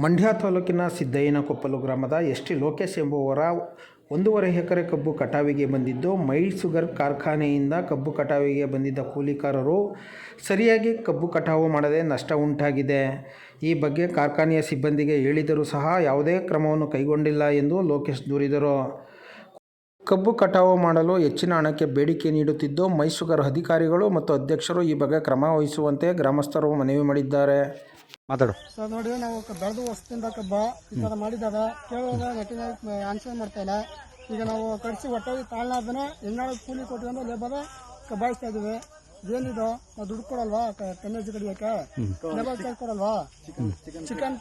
ಮಂಡ್ಯ ತಾಲೂಕಿನ ಸಿದ್ದಯ್ಯನಕೊಪ್ಪಲು ಗ್ರಾಮದ S T Lokesh ಎಂಬುವರ 1.5 ಎಕರೆ ಕಬ್ಬು ಕಟಾವಿಗೆ ಬಂದಿದ್ದು, ಮೈ ಶುಗರ್ ಕಾರ್ಖಾನೆಯಿಂದ ಕಬ್ಬು ಕಟಾವಿಗೆ ಬಂದಿದ್ದ ಕೂಲಿಕಾರರು ಸರಿಯಾಗಿ ಕಬ್ಬು ಕಟಾವು ಮಾಡದೆ ನಷ್ಟ ಉಂಟಾಗಿದೆ. ಈ ಬಗ್ಗೆ ಕಾರ್ಖಾನೆಯ ಸಿಬ್ಬಂದಿಗೆ ಹೇಳಿದರೂ ಸಹ ಯಾವುದೇ ಕ್ರಮವನ್ನು ಕೈಗೊಂಡಿಲ್ಲ ಎಂದು ಲೋಕೇಶ್ ದೂರಿದರು. ಕಬ್ಬು ಕಟಾವು ಮಾಡಲು ಹೆಚ್ಚಿನ ಹಣಕ್ಕೆ ಬೇಡಿಕೆ ನೀಡುತ್ತಿದ್ದು, ಮೈ ಶುಗರ್ ಅಧಿಕಾರಿಗಳು ಮತ್ತು ಅಧ್ಯಕ್ಷರು ಈ ಬಗ್ಗೆ ಕ್ರಮ ವಹಿಸುವಂತೆ ಗ್ರಾಮಸ್ಥರು ಮನವಿ ಮಾಡಿದ್ದಾರೆ. ಮಾತಾಡು ಸರ್. ನೋಡಿ, ನಾವು ಬೆಳೆದು ಹೊಸದಿಂದ ಕಬ್ಬ ಈ ಥರ ಮಾಡಿದಾಗ ಕೇಳುವಾಗ ನೆಟ್ಟಿನ ಆನ್ಸರ್ ಮಾಡ್ತಾ ಇಲ್ಲ. ಈಗ ನಾವು ಕಡಿಸಿ ಒಟ್ಟಾಗಿ ತಾಳ್ನಾರ್ದನೆ ಹೆಂಗಾಳು ಕೂಲಿ ಕೊಟ್ಕೊಂಡು ಲೇಬರ್ ಕಬ್ಬಾಯಿಸ್ತಾ ಇದೀವಿ. ಏನಿದು ನಾವು ದುಡ್ಡು ಕೊಡಲ್ವಾ ಟನ್ನೇಜ್ ಕಡಿಯೋಕೆ? ಲೇಬರ್ ಚಾರ್ಜ್ ಕೊಡಲ್ವಾ?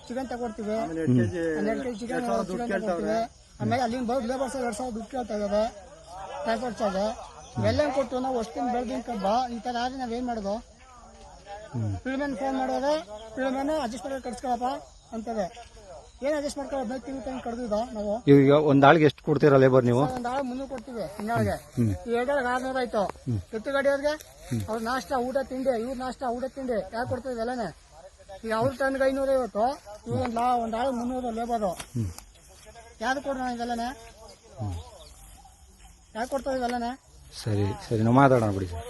ಚಿಕನ್ ತಗೊಡ್ತೀವಿ, 12 kg ಚಿಕನ್ ತಗೊಡ್ತೀವಿ. ಆಮೇಲೆ ಅಲ್ಲಿಂದ ಬರೋದು ಲೇಬರ್ಸ್ 2,000 ದುಡ್ಡು ಕೇಳ್ತಾ ಇದ್ದಾರೆ, ಟ್ರಾನ್ಸ್ಪೋರ್ಟ್ ಚಾರ್ಜ್ ಇವೆಲ್ಲ ಕೊಟ್ಟು ನಾವು ಹೊಸದಿಂದ ಬೆಳೆದಿನ ಕಬ್ಬ ಈ ಥರ ಆದರೆ ನಾವೇನು ಮಾಡೋದು? ಪಿಳ್ಮೇನ್ ಫೋನ್ ಮಾಡೋದು, ಪಿಳ್ಮೇನ್ ಅಡ್ಜಸ್ಟ್ ಮಾಡಿ ಕಟ್ಸ್ಕೊಳಪ್ಪ ಅಂತದೆ. ಏನು ಅಡ್ಜಸ್ಟ್ ಮಾಡ್ಕೊಳ್ಳೋ? ಬೈಕ್ ತಿಂಗ್ ಕಡ್ದಿದ್ದ ನಾವು. ಈಗ ಒಂದ್ ಆಳಿಗೆ ಎಷ್ಟು ಕೊಡ್ತೀರಾ ಲೇಬರ್ ನೀವು? ಒಂದ್ ಆಳು 300 ಕೊಡ್ತೀವಿ ತಿಂಗಳಿಗೆ. ಈ 600 ಆಯ್ತು. ಎತ್ತು ಗಾಡಿಯವ್ರಿಗೆ ಅವ್ರ ನಾಷ್ಟ ಊಟ ತಿಂಡಿ, ಇವ್ರ ನಾಷ್ಟ ಊಟ ತಿಂಡಿ ಯಾಕೆ ಕೊಡ್ತೀವಿ ಎಲ್ಲನೇ? ಈಗ ಅವ್ರ ಟನ್ಗೆ 550, ಇವ್ರು ಒಂದ್ ಆಳು 300 ಲೇಬರು. ಯಾರು ಕೊಡ್ರಿ ಇದೆಲ್ಲನೇ? ಯಾಕೆ ಕೊಡ್ತಾವ ಇವೆಲ್ಲನೇ? ಸರಿ ಸರಿ, ನಾವು ಮಾತಾಡೋಣ ಬಿಡಿ ಸರ್.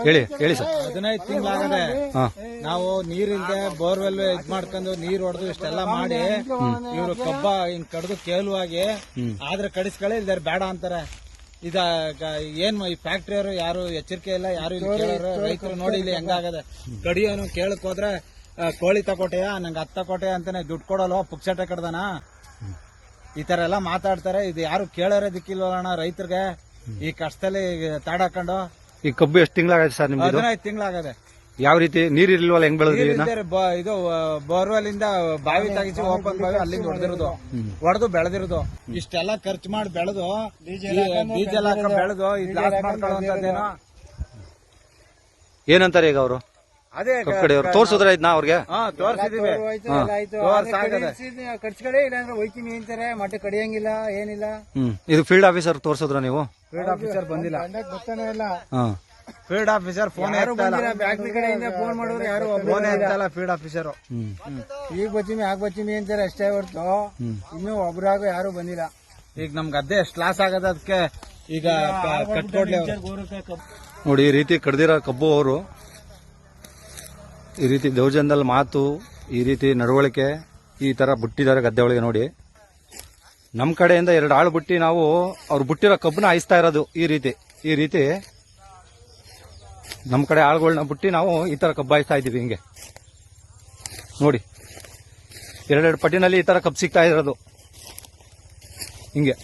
ಹೇಳಿ ಸರ್. 15 ತಿಂಗಳಾಗದೆ ನಾವು ನೀರಿಲ್ದೆ ಬೋರ್ವೆಲ್ ಇದ್ ಮಾಡ್ಕೊಂಡು ನೀರ್ ಹೊಡೆದು ಇಷ್ಟೆಲ್ಲ ಮಾಡಿ ಇವ್ರು ಕಬ್ಬ ಹಿಂಗ್ ಕಡ್ದು ಕೇಳುವಾಗಿ ಆದ್ರೆ ಕಡಿಸ್ಕೊಳ್ಳಿ ಇಲ್ದಾರೆ ಬೇಡ ಅಂತಾರೆ. ಇದ ಏನ್ ಈ ಫ್ಯಾಕ್ಟ್ರಿಯವರು ಯಾರು ಎಚ್ಚರಿಕೆ ಇಲ್ಲ, ಯಾರು ಇಲ್ಲಿ ಕೇಳೋರು ರೈತರು ನೋಡಿ ಇಲ್ಲಿ ಹೆಂಗಾಗದೆ. ಕಡಿಯೋನು ಕೇಳಕ್ ಹೋದ್ರೆ ಕೋಳಿ ತಕೊಟೆಯ ನಂಗೆ 10 ತಕೊಟೆ ಅಂತಾನೆ ದುಡ್ಡು ಕೊಡಲ್ವ, ಪುಕ್ಸಟೆ ಕಡ್ದಾನ, ಈ ತರ ಎಲ್ಲ ಮಾತಾಡ್ತಾರೆ. ಇದು ಯಾರು ಕೇಳೋರೇ ದಿಕ್ಕಿಲ್ವಲ್ಲ ರೈತರಿಗೆ ಈ ಕಷ್ಟದಲ್ಲಿ ತಾಡಾಕೊಂಡು. ಈ ಕಬ್ಬು ಎಷ್ಟು ತಿಂಗಳಾಗತ್ತೆ ಸರ್ ನಿಮ್ಗೆ? 15 ತಿಂಗಳಾಗದೆ. ಯಾವ ರೀತಿ ನೀರಿಲ್ವಲ್ಲ, ಹೆಂಗ್ ಬೆಳೆದ್ರಿ? ಇದು ಬೋರ್ವೆಲ್ ಇಂದ ಬಾವಿ ತೆಗಿಸಿ ಓಪನ್ ಬಾವಿ ಅಲ್ಲಿಂದ ಹೊಡೆದು ಬೆಳೆದಿರೋದು. ಇಷ್ಟೆಲ್ಲ ಖರ್ಚು ಮಾಡಿ ಬೆಳೆದು ಡೀಸೆಲ್ ಹಾಕ ಬೆಳೆದು ಲಾಸ್ ಮಾಡ್ಕೊಳ್ಳುವಂತದ್ದೇನೋ. ಏನಂತಾರೆ ಈಗ ಅವರು? ಅದೇ ತೋರ್ಸಿದ್ರ ಇದನ್ನ ಅವ್ರಿಗೆ? ತೋರ್ಸಿದೀವಿ. ಕಟ್ಸ್ಕಡೆ ಇಲ್ಲಾಂದ್ರೆ ಹೋಯ್ತೀನಿ ಅಂತಾರೆ. ಮಟ್ಟ ಕಡಿಯಂಗಿಲ್ಲ, ಏನಿಲ್ಲ. ಇದು ಫೀಲ್ಡ್ ಆಫೀಸರ್ ತೋರ್ಸಿದ್ರ ನೀವು? ಫೀಲ್ಡ್ ಆಫೀಸರ್ ಬಂದಿಲ್ಲ, ಗೊತ್ತಾನೆ ಇಲ್ಲ. ಫೀಲ್ಡ್ ಆಫೀಸರ್ ಫೋನ್ ಫ್ಯಾಕ್ಟ್ರಿ ಕಡೆಯಿಂದ ಫೋನ್ ಮಾಡಿದ್ರೆ ಯಾರು ಫೋನ್ ಎತ್ತಲ್ಲ ಫೀಲ್ಡ್ ಆಫೀಸರ್. ಈಗ ಬಚ್ಚಿಮಿ ಆಗ ಬಚ್ಚಿಮಿ ಅಂತಾರೆ ಅಷ್ಟೇ ಹೊರತು ಇನ್ನೂ ಒಬ್ರಾಗ ಯಾರು ಬಂದಿಲ್ಲ. ಈಗ ನಮ್ ಗದ್ದೆ ಎಷ್ಟು ಲಾಸ್ ಆಗದ, ಅದಕ್ಕೆ ಈಗ ಕಟ್ಕೊಡ್ಲಿ. ನೋಡಿ, ಈ ರೀತಿ ಕಡ್ದಿರೋ ಕಬ್ಬು ಅವರು ಈ ರೀತಿ ದೌರ್ಜನ್ಯದಲ್ಲಿ ಮಾತು, ಈ ರೀತಿ ನಡವಳಿಕೆ ಈ ತರ ಬಿಟ್ಟಿದ್ದಾರೆ ಗದ್ದೆ ಒಳಗೆ. ನೋಡಿ, ನಮ್ ಕಡೆಯಿಂದ 2 ಆಳು ಬಿಟ್ಟು ನಾವು ಅವ್ರು ಬಿಟ್ಟಿರೋ ಕಬ್ಬನ್ನ ಹಾಯಿಸ್ತಾ ಇರೋದು. ಈ ರೀತಿ ನಮ್ ಕಡೆ ಆಳುಗಳನ್ನ ಬಿಟ್ಟು ನಾವು ಈ ತರ ಕಬ್ಬು ಹಾಯಿಸ್ತಾ ಇದೀವಿ. ಹಿಂಗೆ ನೋಡಿ, 2 ಪಟ್ಟಿನಲ್ಲಿ ಈ ತರ ಕಬ್ಬು ಸಿಗ್ತಾ ಇರೋದು ಹಿಂಗೆ.